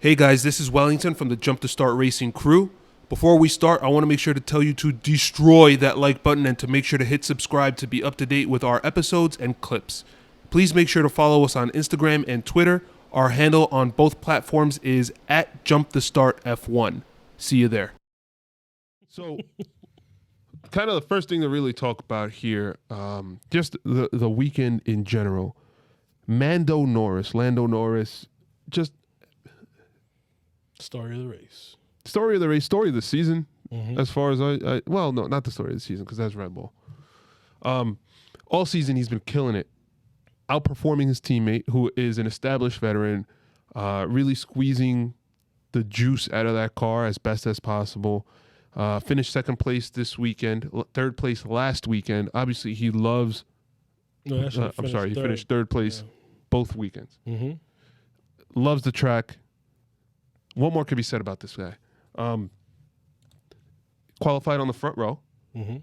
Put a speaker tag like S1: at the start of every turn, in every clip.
S1: Hey guys, this is Wellington from the Jump to Start Racing crew. Before we start, I want to make sure to tell you to destroy that like button and to make sure to hit subscribe to be up to date with our episodes and clips. Please make sure to follow us on Instagram and Twitter. Our handle on both platforms is at JumpTheStartF1. See you there. So, kind of the first thing to really talk about here, just the weekend in general. Lando Norris, just...
S2: Story of the race.
S1: Story of the race, story of the season, as far as well, no, not the story of the season, because that's Red Bull. All season, he's been killing it, outperforming his teammate, who is an established veteran, really squeezing the juice out of that car as best as possible. Finished second place this weekend, third place last weekend. Obviously, he loves...
S2: No,
S1: he finished third place both weekends.
S2: Mm-hmm.
S1: Loves the track. What more could be said about this guy? Qualified on the front row.
S2: Mm-hmm.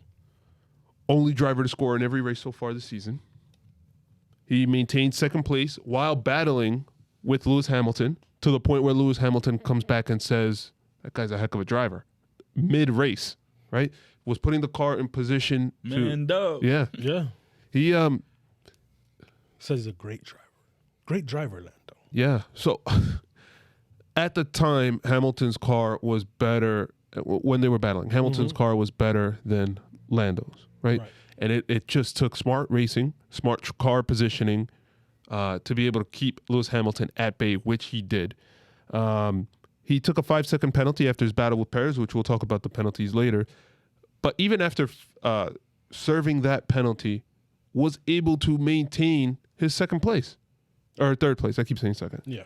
S1: Only driver to score in every race so far this season. He maintained second place while battling with Lewis Hamilton to the point where Lewis Hamilton comes back and says, that guy's a heck of a driver. Mid-race, right? Was putting the car in position
S3: Lando.
S1: Yeah. He
S2: says he's a great driver. Great driver, Lando.
S1: Yeah. So... At the time, Hamilton's car was better when they were battling. Hamilton's car was better than Lando's, right? And it just took smart racing, smart car positioning to be able to keep Lewis Hamilton at bay, which he did. He took a 5-second penalty after his battle with Perez, which we'll talk about the penalties later. But even after serving that penalty, was able to maintain his second place. Or third place. I keep saying second.
S2: Yeah.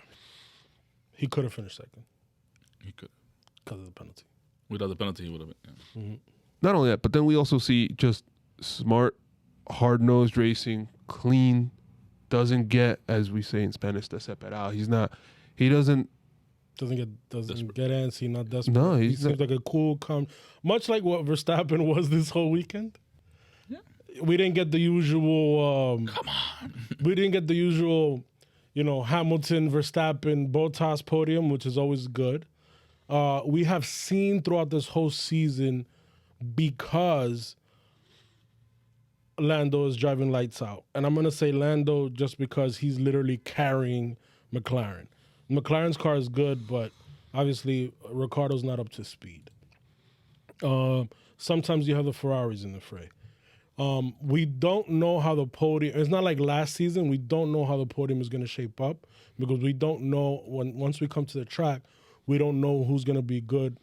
S2: He could have finished second.
S3: He could.
S2: Because of the penalty.
S3: Without the penalty, he would have been. Yeah.
S2: Mm-hmm.
S1: Not only that, but then we also see just smart, hard-nosed racing, clean, doesn't get, as we say in Spanish, desesperado. He doesn't
S2: get antsy, not desperate.
S1: No,
S2: he seems like a cool, calm, much like what Verstappen was this whole weekend.
S3: Yeah.
S2: We didn't get the usual...
S3: Come on.
S2: We didn't get the usual... Hamilton, Verstappen, Bottas podium, which is always good. We have seen throughout this whole season, because Lando is driving lights out. And I'm going to say Lando just because he's literally carrying McLaren. McLaren's car is good, but obviously Ricciardo's not up to speed. Sometimes you have the Ferraris in the fray. We don't know how the podium... It's not like last season. We don't know how the podium is going to shape up because we don't know... Once we come to the track, we don't know who's going to be good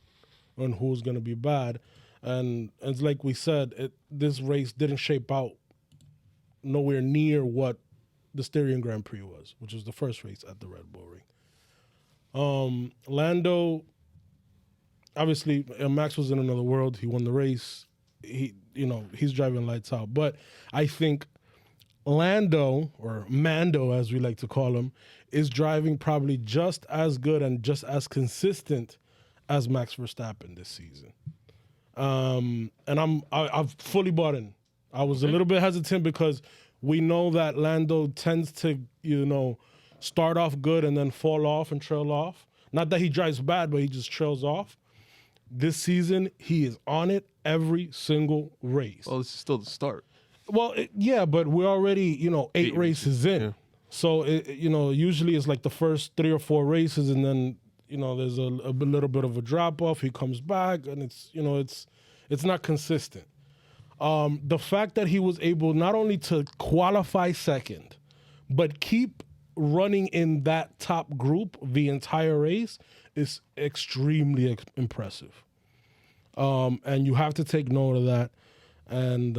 S2: and who's going to be bad. And it's like we said, this race didn't shape out nowhere near what the Styrian Grand Prix was, which was the first race at the Red Bull Ring. Lando, obviously, Max was in another world. He won the race. He's driving lights out. But I think Lando, or Mando as we like to call him, is driving probably just as good and just as consistent as Max Verstappen this season. And I've fully bought in. I was a little bit hesitant because we know that Lando tends to, start off good and then fall off and trail off. Not that he drives bad, but he just trails off. This season, he is on it every single race.
S1: Well, this is still the start.
S2: Well, but we're already, 8 races in. Yeah. So, usually it's like the first 3 or 4 races, and then, there's a little bit of a drop-off. He comes back, and it's not consistent. The fact that he was able not only to qualify second, but keep running in that top group the entire race is extremely impressive. And you have to take note of that. And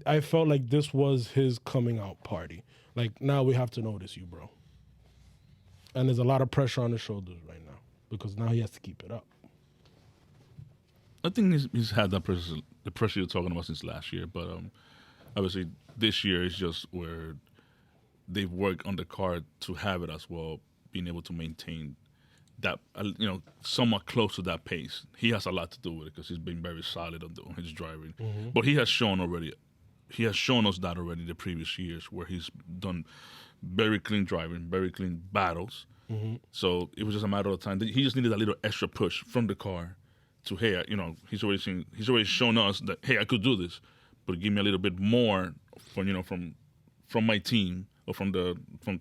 S2: I felt like this was his coming out party. Like, now we have to notice you, bro. And there's a lot of pressure on his shoulders right now because now he has to keep it up.
S3: I think he's had that pressure, the pressure you're talking about since last year. But obviously this year is just where they've worked on the car to have it as well, being able to maintain that, somewhat close to that pace. He has a lot to do with it because he's been very solid on his driving. Mm-hmm. But he has shown us that already the previous years where he's done very clean driving, very clean battles. So it was just a matter of time. He just needed a little extra push from the car to, hey, he's already shown us that, hey, I could do this, but give me a little bit more from my team or from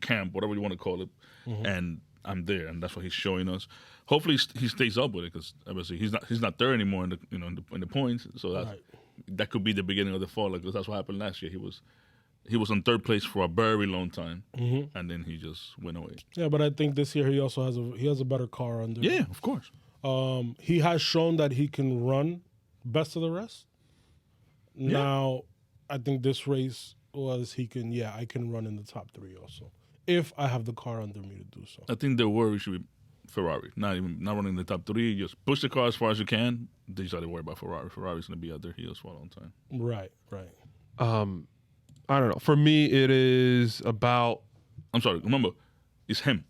S3: camp, whatever you want to call it, and I'm there, and that's what he's showing us. Hopefully he stays up with it, because obviously he's not there anymore in the points. So that could be the beginning of the fall, because that's what happened last year. He was in third place for a very long time, and then he just went away.
S2: Yeah, but I think this year he also has a better car under.
S3: Yeah, of course.
S2: He has shown that he can run best of the rest.
S3: Yeah.
S2: Now, I think this race was I can run in the top 3 also, if I have the car under me to do so.
S3: I think the worry should be Ferrari, not running in the top 3. Just push the car as far as you can. Then you start to worry about Ferrari. Ferrari's going to be out there heels for a long time.
S2: Right.
S1: I don't know. For me, it is about.
S3: I'm sorry. Remember, it's him.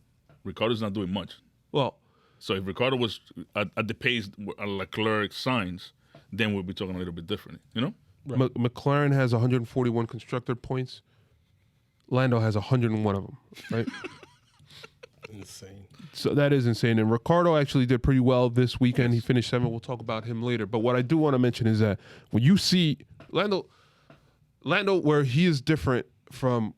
S3: Ricardo's not doing much.
S1: Well,
S3: so if Ricardo was at the pace Leclerc signs, then we'll be talking a little bit differently.
S2: Right.
S1: McLaren has 141 constructor points. Lando has 101 of them. Right.
S2: Insane.
S1: So that is insane. And Ricardo actually did pretty well this weekend. He finished 7th. We'll talk about him later. But what I do want to mention is that when you see Lando, where he is different from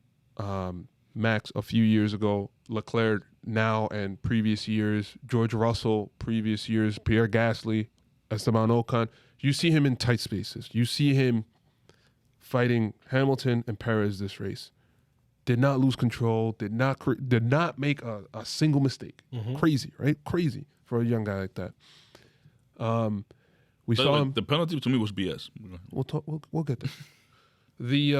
S1: Max a few years ago, Leclerc now and previous years, George Russell previous years, Pierre Gasly, Esteban Ocon, you see him in tight spaces. You see him fighting Hamilton and Perez this race. Did not lose control, did not make a single mistake. Crazy, right? Crazy for a young guy like that. We saw him.
S3: The penalty to me was BS.
S1: We'll get there. The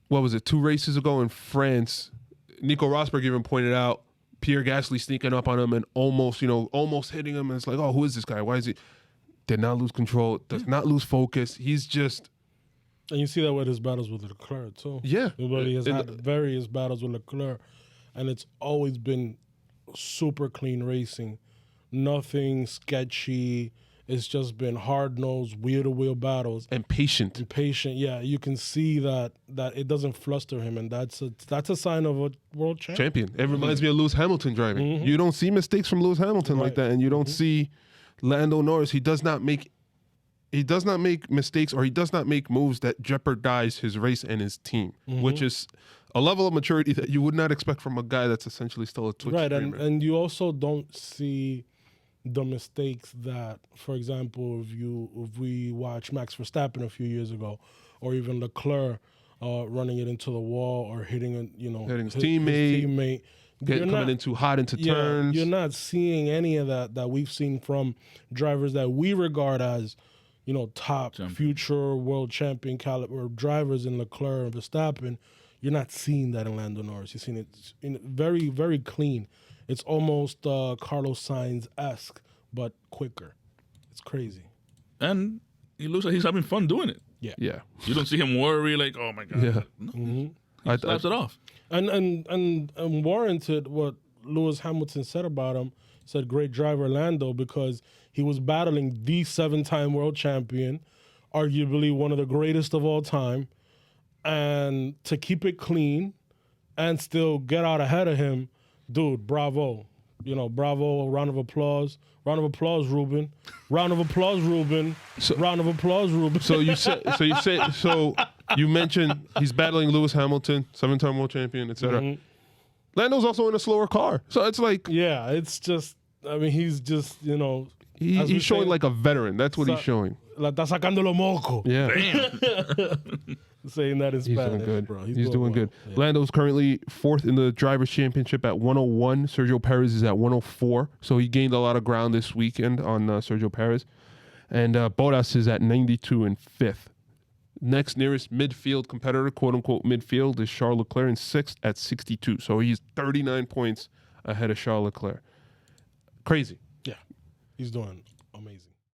S1: what was it? 2 races ago in France, Nico Rosberg even pointed out Pierre Gasly sneaking up on him and almost hitting him. And it's like, oh, who is this guy? Why is he? Did not lose control. Does not lose focus. He's just.
S2: And you see that with his battles with Leclerc too.
S1: Yeah,
S2: he has had various battles with Leclerc, and it's always been super clean racing, nothing sketchy. It's just been hard-nosed, wheel-to-wheel battles.
S1: And patient.
S2: Yeah. You can see that it doesn't fluster him, and that's a sign of a world champion.
S1: It reminds me of Lewis Hamilton driving. You don't see mistakes from Lewis Hamilton like that, and you don't see Lando Norris. He does not make mistakes, or he does not make moves that jeopardize his race and his team, which is a level of maturity that you would not expect from a guy that's essentially still a Twitch streamer.
S2: And you also don't see the mistakes that, for example, if we watch Max Verstappen a few years ago, or even Leclerc running it into the wall or hitting
S1: his teammate, coming in too hot into turns.
S2: You're not seeing any of that we've seen from drivers that we regard as top future world champion caliber drivers in Leclerc and Verstappen. You're not seeing that in Lando Norris. You're seeing it very, very clean. It's almost Carlos Sainz-esque, but quicker. It's crazy.
S3: And he looks like he's having fun doing it.
S1: Yeah.
S3: You don't see him worry like, oh my God.
S1: Yeah.
S3: No. He slaps it off.
S2: And warranted what Lewis Hamilton said about him. Said great driver Lando, because he was battling the 7-time world champion, arguably one of the greatest of all time, and to keep it clean and still get out ahead of him, dude, bravo. Bravo, round of applause. Round of applause, Ruben. Round of applause, Ruben. Round of applause, Ruben.
S1: So you mentioned he's battling Lewis Hamilton, 7-time world champion, etc. Lando's also in a slower car. So it's like...
S2: Yeah, it's just... I mean, he's just,
S1: he's showing like a veteran. That's what he's showing.
S2: La está sacando lo moco.
S1: Yeah.
S2: Damn. Saying that in Spanish,
S1: doing good.
S2: bro.
S1: He's doing good. Yeah. Lando's currently 4th in the Drivers' Championship at 101. Sergio Perez is at 104. So he gained a lot of ground this weekend on Sergio Perez. And Bottas is at 92 and 5th. Next nearest midfield competitor, quote-unquote midfield, is Charles Leclerc in 6th at 62. So he's 39 points ahead of Charles Leclerc. Crazy.
S2: Yeah, he's doing amazing.